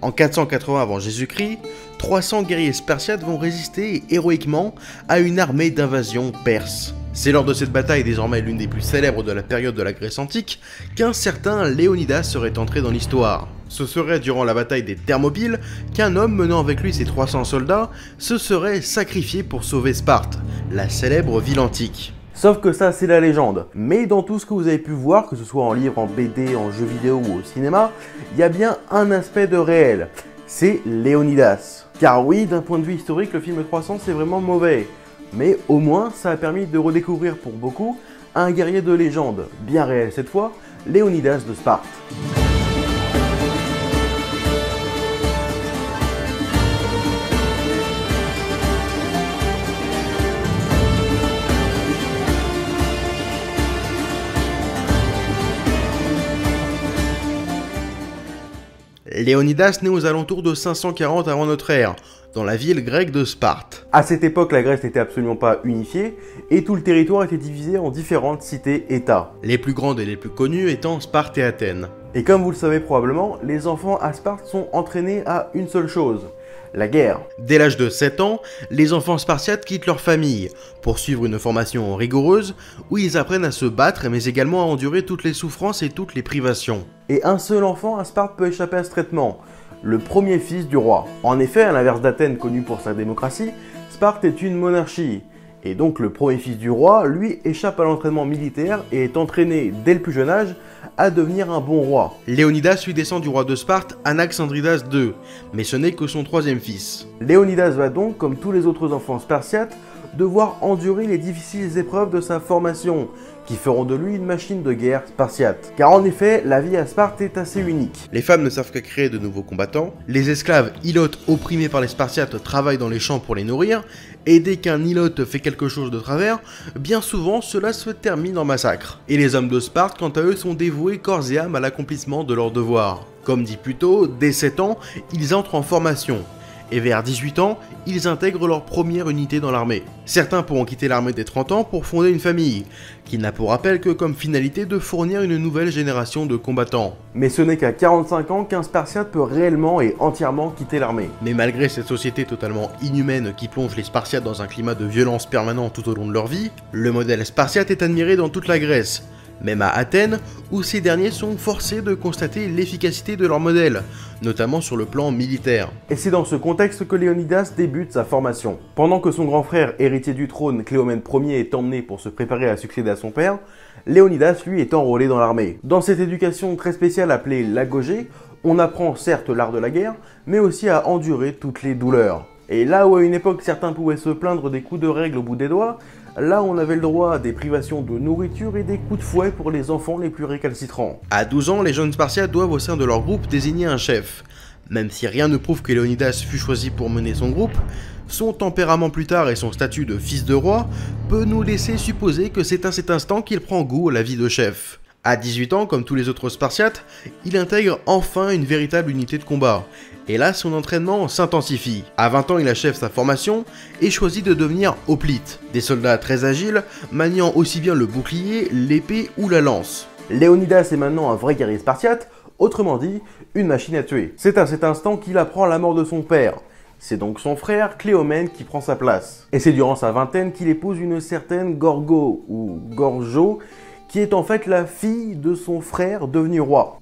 En 480 avant Jésus-Christ, 300 guerriers spartiates vont résister héroïquement à une armée d'invasion perse. C'est lors de cette bataille, désormais l'une des plus célèbres de la période de la Grèce antique, qu'un certain Léonidas serait entré dans l'histoire. Ce serait durant la bataille des Thermopyles qu'un homme menant avec lui ses 300 soldats se serait sacrifié pour sauver Sparte, la célèbre ville antique. Sauf que ça c'est la légende, mais dans tout ce que vous avez pu voir, que ce soit en livre, en BD, en jeu vidéo ou au cinéma, il y a bien un aspect de réel, c'est Léonidas. Car oui, d'un point de vue historique, le film 300 c'est vraiment mauvais, mais au moins ça a permis de redécouvrir pour beaucoup un guerrier de légende, bien réel cette fois, Léonidas de Sparte. Léonidas naît aux alentours de 540 avant notre ère, dans la ville grecque de Sparte. À cette époque, la Grèce n'était absolument pas unifiée, et tout le territoire était divisé en différentes cités-états. Les plus grandes et les plus connues étant Sparte et Athènes. Et comme vous le savez probablement, les enfants à Sparte sont entraînés à une seule chose, la guerre. Dès l'âge de 7 ans, les enfants spartiates quittent leur famille pour suivre une formation rigoureuse où ils apprennent à se battre mais également à endurer toutes les souffrances et toutes les privations. Et un seul enfant à Sparte peut échapper à ce traitement, le premier fils du roi. En effet, à l'inverse d'Athènes connue pour sa démocratie, Sparte est une monarchie. Et donc le premier fils du roi, lui, échappe à l'entraînement militaire et est entraîné dès le plus jeune âge à devenir un bon roi. Léonidas lui descend du roi de Sparte, Anaxandridas II, mais ce n'est que son troisième fils. Léonidas va donc, comme tous les autres enfants spartiates, devoir endurer les difficiles épreuves de sa formation, qui feront de lui une machine de guerre spartiate. Car en effet, la vie à Sparte est assez unique. Les femmes ne savent que créer de nouveaux combattants, les esclaves ilotes opprimés par les Spartiates travaillent dans les champs pour les nourrir, et dès qu'un ilote fait quelque chose de travers, bien souvent cela se termine en massacre. Et les hommes de Sparte, quant à eux, sont dévoués corps et âme à l'accomplissement de leurs devoirs. Comme dit plus tôt, dès 7 ans, ils entrent en formation. Et vers 18 ans, ils intègrent leur première unité dans l'armée. Certains pourront quitter l'armée dès 30 ans pour fonder une famille, qui n'a pour rappel que comme finalité de fournir une nouvelle génération de combattants. Mais ce n'est qu'à 45 ans qu'un Spartiate peut réellement et entièrement quitter l'armée. Mais malgré cette société totalement inhumaine qui plonge les Spartiates dans un climat de violence permanent tout au long de leur vie, le modèle Spartiate est admiré dans toute la Grèce. Même à Athènes, où ces derniers sont forcés de constater l'efficacité de leur modèle, notamment sur le plan militaire. Et c'est dans ce contexte que Léonidas débute sa formation. Pendant que son grand frère, héritier du trône, Cléomène Ier, est emmené pour se préparer à succéder à son père, Léonidas, lui, est enrôlé dans l'armée. Dans cette éducation très spéciale appelée l'agogée, on apprend certes l'art de la guerre, mais aussi à endurer toutes les douleurs. Et là où à une époque certains pouvaient se plaindre des coups de règle au bout des doigts, là on avait le droit à des privations de nourriture et des coups de fouet pour les enfants les plus récalcitrants. À 12 ans, les jeunes Spartiates doivent au sein de leur groupe désigner un chef. Même si rien ne prouve que Léonidas fut choisi pour mener son groupe, son tempérament plus tard et son statut de fils de roi peut nous laisser supposer que c'est à cet instant qu'il prend goût à la vie de chef. À 18 ans, comme tous les autres Spartiates, il intègre enfin une véritable unité de combat, et là son entraînement s'intensifie. À 20 ans, il achève sa formation et choisit de devenir hoplite, des soldats très agiles, maniant aussi bien le bouclier, l'épée ou la lance. Léonidas est maintenant un vrai guerrier spartiate, autrement dit, une machine à tuer. C'est à cet instant qu'il apprend la mort de son père. C'est donc son frère, Cléomène, qui prend sa place. Et c'est durant sa vingtaine qu'il épouse une certaine Gorgo, ou Gorgo, qui est en fait la fille de son frère devenu roi.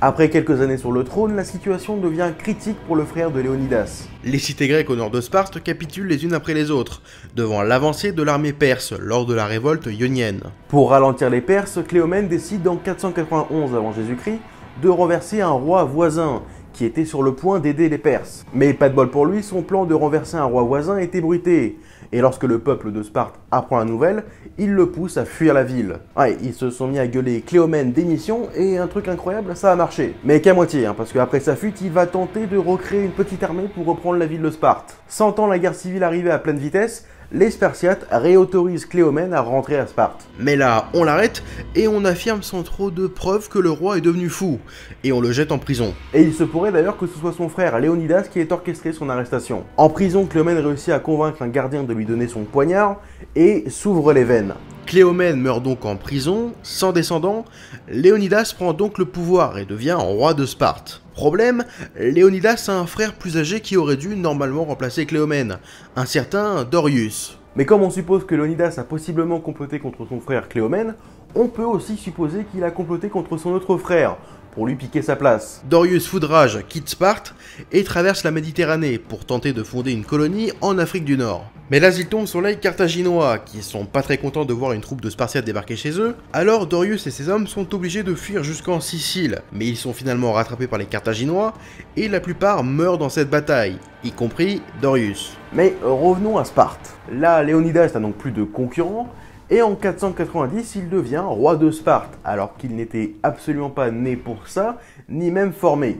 Après quelques années sur le trône, la situation devient critique pour le frère de Léonidas. Les cités grecques au nord de Sparte capitulent les unes après les autres, devant l'avancée de l'armée perse lors de la révolte ionienne. Pour ralentir les Perses, Cléomène décide en 491 avant Jésus-Christ de renverser un roi voisin, qui était sur le point d'aider les Perses. Mais pas de bol pour lui, son plan de renverser un roi voisin est ébruité. Et lorsque le peuple de Sparte apprend la nouvelle, il le pousse à fuir la ville. Ouais, ils se sont mis à gueuler Cléomène démission et un truc incroyable, ça a marché. Mais qu'à moitié, parce qu'après sa fuite, il va tenter de recréer une petite armée pour reprendre la ville de Sparte. Sentant la guerre civile arriver à pleine vitesse, les Spartiates réautorisent Cléomène à rentrer à Sparte. Mais là, on l'arrête et on affirme sans trop de preuves que le roi est devenu fou, et on le jette en prison. Et il se pourrait d'ailleurs que ce soit son frère Léonidas qui ait orchestré son arrestation. En prison, Cléomène réussit à convaincre un gardien de lui donner son poignard et s'ouvre les veines. Cléomène meurt donc en prison, sans descendant. Léonidas prend donc le pouvoir et devient roi de Sparte. Problème, Léonidas a un frère plus âgé qui aurait dû normalement remplacer Cléomène, un certain Dorius. Mais comme on suppose que Léonidas a possiblement comploté contre son frère Cléomène, on peut aussi supposer qu'il a comploté contre son autre frère, pour lui piquer sa place. Dorius Foudrage quitte Sparte et traverse la Méditerranée pour tenter de fonder une colonie en Afrique du Nord. Mais là ils tombent sur les Carthaginois, qui sont pas très contents de voir une troupe de Spartiates débarquer chez eux, alors Dorius et ses hommes sont obligés de fuir jusqu'en Sicile, mais ils sont finalement rattrapés par les Carthaginois, et la plupart meurent dans cette bataille, y compris Dorius. Mais revenons à Sparte. Là, Léonidas n'a donc plus de concurrents, et en 490, il devient roi de Sparte, alors qu'il n'était absolument pas né pour ça, ni même formé.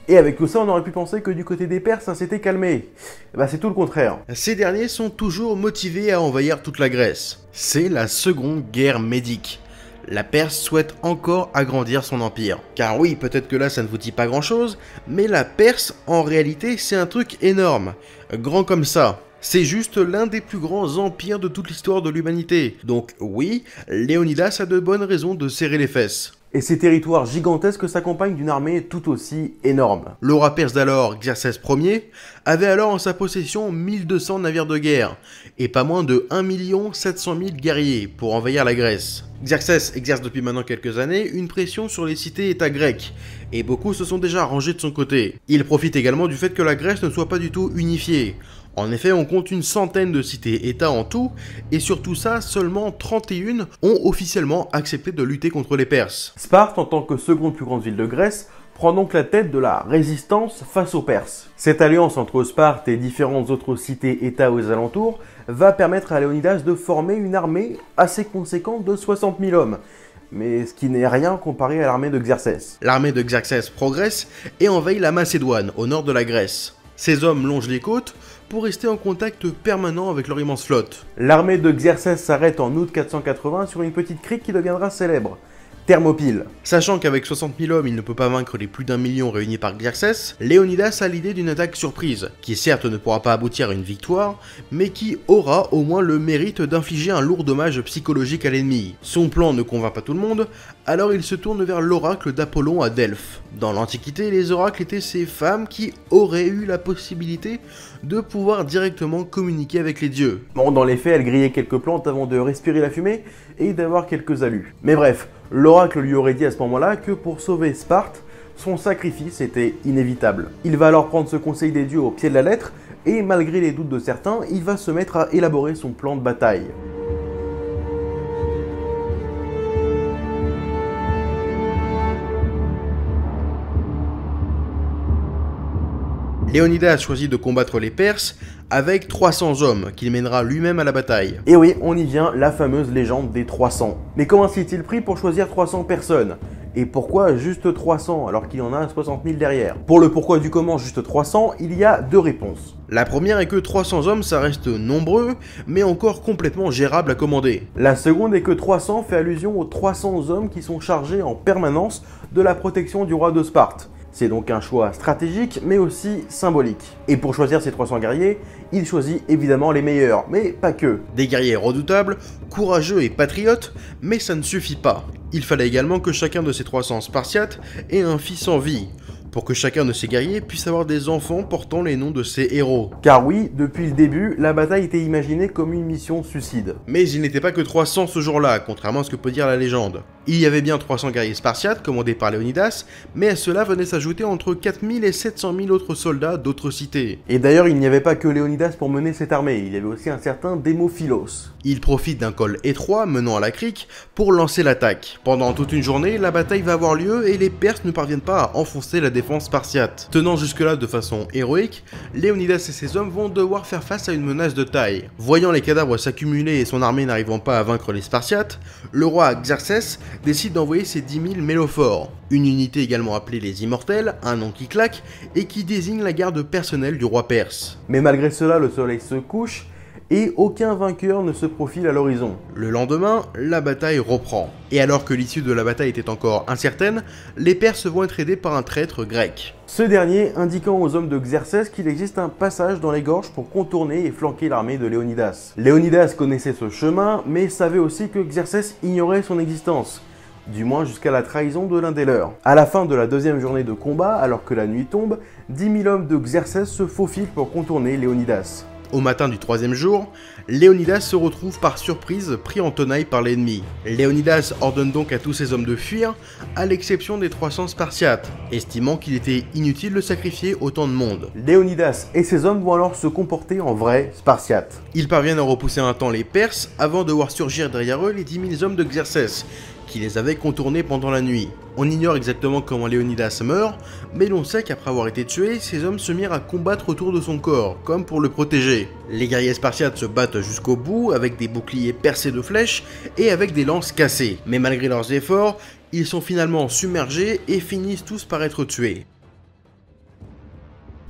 Et avec tout ça, on aurait pu penser que du côté des Perses, ça s'était calmé. Bah c'est tout le contraire. Ces derniers sont toujours motivés à envahir toute la Grèce. C'est la seconde guerre médique. La Perse souhaite encore agrandir son empire. Car oui, peut-être que là ça ne vous dit pas grand chose, mais la Perse, en réalité, c'est un truc énorme. Grand comme ça. C'est juste l'un des plus grands empires de toute l'histoire de l'humanité. Donc oui, Léonidas a de bonnes raisons de serrer les fesses. Et ces territoires gigantesques s'accompagnent d'une armée tout aussi énorme. Le roi perse d'alors, Xerxès Ier, avait alors en sa possession 1200 navires de guerre, et pas moins de 1 700 000 guerriers pour envahir la Grèce. Xerxès exerce depuis maintenant quelques années une pression sur les cités-états grecques, et beaucoup se sont déjà rangés de son côté. Il profite également du fait que la Grèce ne soit pas du tout unifiée. En effet, on compte une centaine de cités-états en tout, et sur tout ça, seulement 31 ont officiellement accepté de lutter contre les Perses. Sparte, en tant que seconde plus grande ville de Grèce, prend donc la tête de la résistance face aux Perses. Cette alliance entre Sparte et différentes autres cités-états aux alentours va permettre à Léonidas de former une armée assez conséquente de 60 000 hommes. Mais ce qui n'est rien comparé à l'armée de Xerxès. L'armée de Xerxès progresse et envahit la Macédoine, au nord de la Grèce. Ces hommes longent les côtes pour rester en contact permanent avec leur immense flotte. L'armée de Xerxès s'arrête en août 480 sur une petite crique qui deviendra célèbre, Thermopyles. Sachant qu'avec 60 000 hommes, il ne peut pas vaincre les plus d'1 million réunis par Xerxès, Léonidas a l'idée d'une attaque surprise, qui certes ne pourra pas aboutir à une victoire, mais qui aura au moins le mérite d'infliger un lourd dommage psychologique à l'ennemi. Son plan ne convainc pas tout le monde, alors il se tourne vers l'oracle d'Apollon à Delphes. Dans l'Antiquité, les oracles étaient ces femmes qui auraient eu la possibilité de pouvoir directement communiquer avec les dieux. Bon, dans les faits, elles grillaient quelques plantes avant de respirer la fumée et d'avoir quelques alus. Mais bref, l'oracle lui aurait dit à ce moment-là que pour sauver Sparte, son sacrifice était inévitable. Il va alors prendre ce conseil des dieux au pied de la lettre, et malgré les doutes de certains, il va se mettre à élaborer son plan de bataille. Léonidas choisit de combattre les Perses avec 300 hommes qu'il mènera lui-même à la bataille. Et oui, on y vient, la fameuse légende des 300. Mais comment s'est-il pris pour choisir 300 personnes? Et pourquoi juste 300 alors qu'il y en a 60 000 derrière? Pour le pourquoi du comment juste 300, il y a deux réponses. La première est que 300 hommes ça reste nombreux, mais encore complètement gérable à commander. La seconde est que 300 fait allusion aux 300 hommes qui sont chargés en permanence de la protection du roi de Sparte. C'est donc un choix stratégique, mais aussi symbolique. Et pour choisir ces 300 guerriers, il choisit évidemment les meilleurs, mais pas que. Des guerriers redoutables, courageux et patriotes, mais ça ne suffit pas. Il fallait également que chacun de ces 300 Spartiates ait un fils en vie, pour que chacun de ces guerriers puisse avoir des enfants portant les noms de ses héros. Car oui, depuis le début, la bataille était imaginée comme une mission suicide. Mais il n'était pas que 300 ce jour-là, contrairement à ce que peut dire la légende. Il y avait bien 300 guerriers spartiates commandés par Léonidas, mais à cela venait s'ajouter entre 4000 et 700 000 autres soldats d'autres cités. Et d'ailleurs, il n'y avait pas que Léonidas pour mener cette armée, il y avait aussi un certain Démophilos. Il profite d'un col étroit menant à la crique pour lancer l'attaque. Pendant toute une journée, la bataille va avoir lieu et les Perses ne parviennent pas à enfoncer la défense spartiate. Tenant jusque-là de façon héroïque, Léonidas et ses hommes vont devoir faire face à une menace de taille. Voyant les cadavres s'accumuler et son armée n'arrivant pas à vaincre les Spartiates, le roi Xerxès décide d'envoyer ses 10 000 mélophores, une unité également appelée les Immortels, un nom qui claque, et qui désigne la garde personnelle du roi perse. Mais malgré cela, le soleil se couche, et aucun vainqueur ne se profile à l'horizon. Le lendemain, la bataille reprend. Et alors que l'issue de la bataille était encore incertaine, les Perses vont être aidés par un traître grec. Ce dernier indiquant aux hommes de Xerxès qu'il existe un passage dans les gorges pour contourner et flanquer l'armée de Léonidas. Léonidas connaissait ce chemin, mais savait aussi que Xerxès ignorait son existence. Du moins jusqu'à la trahison de l'un des leurs. À la fin de la deuxième journée de combat, alors que la nuit tombe, 10 000 hommes de Xerxès se faufilent pour contourner Léonidas. Au matin du troisième jour, Léonidas se retrouve par surprise pris en tenaille par l'ennemi. Léonidas ordonne donc à tous ses hommes de fuir, à l'exception des 300 Spartiates, estimant qu'il était inutile de sacrifier autant de monde. Léonidas et ses hommes vont alors se comporter en vrais Spartiates. Ils parviennent à repousser un temps les Perses avant de voir surgir derrière eux les 10 000 hommes de Xerxès, qui les avaient contournés pendant la nuit. On ignore exactement comment Léonidas meurt, mais l'on sait qu'après avoir été tué, ses hommes se mirent à combattre autour de son corps, comme pour le protéger. Les guerriers spartiates se battent jusqu'au bout, avec des boucliers percés de flèches et avec des lances cassées. Mais malgré leurs efforts, ils sont finalement submergés et finissent tous par être tués.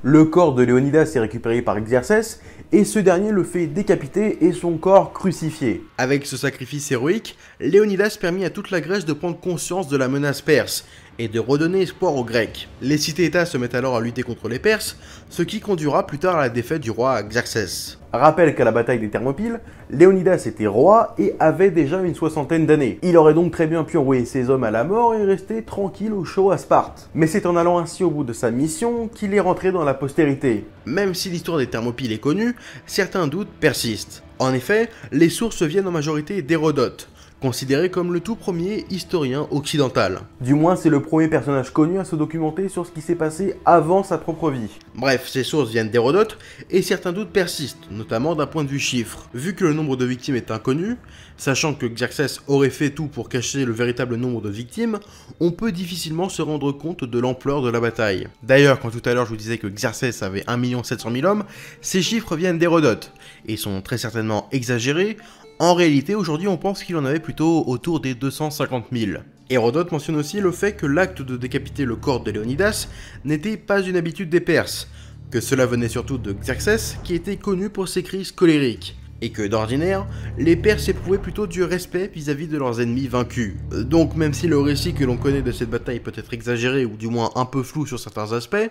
Le corps de Léonidas est récupéré par Xerxès, et ce dernier le fait décapiter et son corps crucifié. Avec ce sacrifice héroïque, Léonidas permit à toute la Grèce de prendre conscience de la menace perse, et de redonner espoir aux Grecs. Les cités-États se mettent alors à lutter contre les Perses, ce qui conduira plus tard à la défaite du roi Xerxès. Rappelle qu'à la bataille des Thermopyles, Léonidas était roi et avait déjà une 60aine d'années. Il aurait donc très bien pu envoyer ses hommes à la mort et rester tranquille au chaud à Sparte. Mais c'est en allant ainsi au bout de sa mission qu'il est rentré dans la postérité. Même si l'histoire des Thermopyles est connue, certains doutes persistent. En effet, les sources viennent en majorité d'Hérodote, considéré comme le tout premier historien occidental. Du moins, c'est le premier personnage connu à se documenter sur ce qui s'est passé avant sa propre vie. Bref, ces sources viennent d'Hérodote, et certains doutes persistent, notamment d'un point de vue chiffre. Vu que le nombre de victimes est inconnu, sachant que Xerxès aurait fait tout pour cacher le véritable nombre de victimes, on peut difficilement se rendre compte de l'ampleur de la bataille. D'ailleurs, quand tout à l'heure je vous disais que Xerxès avait 1 700 000 hommes, ces chiffres viennent d'Hérodote, et sont très certainement exagérés. En réalité, aujourd'hui, on pense qu'il en avait plutôt autour des 250 000. Hérodote mentionne aussi le fait que l'acte de décapiter le corps de Léonidas n'était pas une habitude des Perses, que cela venait surtout de Xerxès, qui était connu pour ses crises colériques, et que d'ordinaire, les Perses éprouvaient plutôt du respect vis-à-vis de leurs ennemis vaincus. Donc même si le récit que l'on connaît de cette bataille peut être exagéré ou du moins un peu flou sur certains aspects,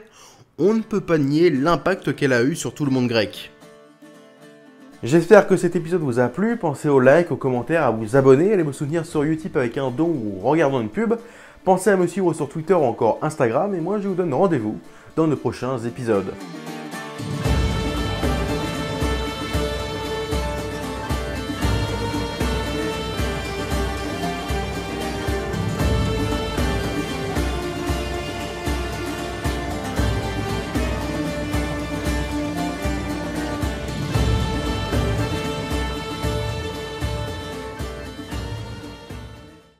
on ne peut pas nier l'impact qu'elle a eu sur tout le monde grec. J'espère que cet épisode vous a plu, pensez au like, aux commentaires, à vous abonner, allez me soutenir sur Utip avec un don ou en regardant une pub, pensez à me suivre sur Twitter ou encore Instagram, et moi je vous donne rendez-vous dans de prochains épisodes.